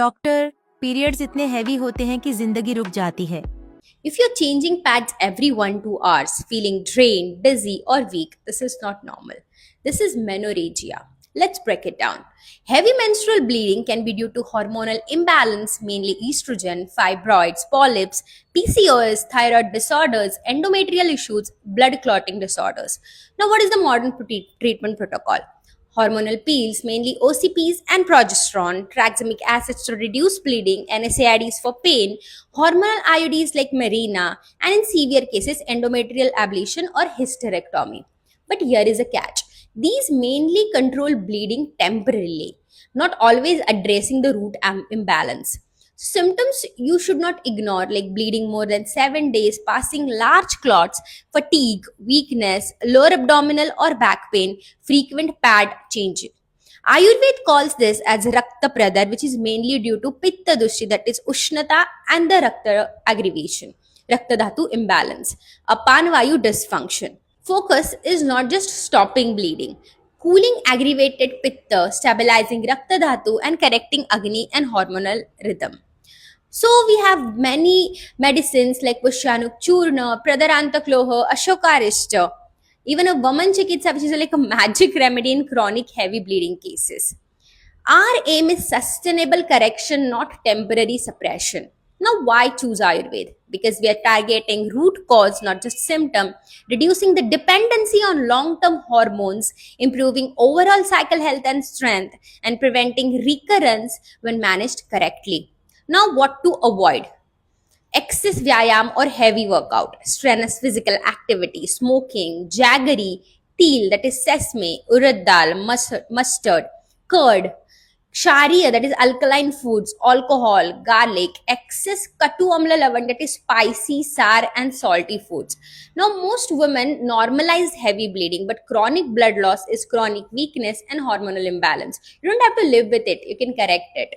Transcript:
Doctor, periods इतने heavy होते हैं कि जिंदगी रुक जाती है। If you're changing pads every 1-2 hours, feeling drained, dizzy, or weak, this is not normal. This is menorrhagia. Let's break it down. Heavy menstrual bleeding can be due to hormonal imbalance, mainly estrogen, fibroids, polyps, PCOS, thyroid disorders, endometrial issues, blood clotting disorders. Now, what is the modern treatment protocol? Hormonal pills, mainly OCPs and progesterone, tranexamic acids to reduce bleeding, NSAIDs for pain, hormonal IUDs like Mirena, and in severe cases, endometrial ablation or hysterectomy. But here is a catch. These mainly control bleeding temporarily, not always addressing the root imbalance. Symptoms you should not ignore, like bleeding more than 7 days, passing large clots, fatigue, weakness, lower abdominal or back pain, frequent pad change. Ayurveda calls this as Rakta Pradar, which is mainly due to Pitta Dushi, that is Ushnata, and the Rakta aggravation, Rakta Dhatu imbalance, a Panvayu dysfunction. Focus is not just stopping bleeding, cooling aggravated Pitta, stabilizing Rakta Dhatu, and correcting Agni and hormonal rhythm. So we have many medicines like Pushanuk Churna, Pradarantakloha, Ashokarishta, even a Vaman Chikitsa, which is like a magic remedy in chronic heavy bleeding cases. Our aim is sustainable correction, not temporary suppression. Now, why choose Ayurveda? Because we are targeting root cause, not just symptom, reducing the dependency on long-term hormones, improving overall cycle health and strength, and preventing recurrence when managed correctly. Now, what to avoid? Excess vyayam or heavy workout, strenuous physical activity, smoking, jaggery, teal, that is sesame, urad dal, mustard, curd, Shariya, that is alkaline foods, alcohol, garlic, excess katu amla lavan, that is spicy, sour, and salty foods. Now, most women normalize heavy bleeding, but chronic blood loss is chronic weakness and hormonal imbalance. You don't have to live with it, you can correct it.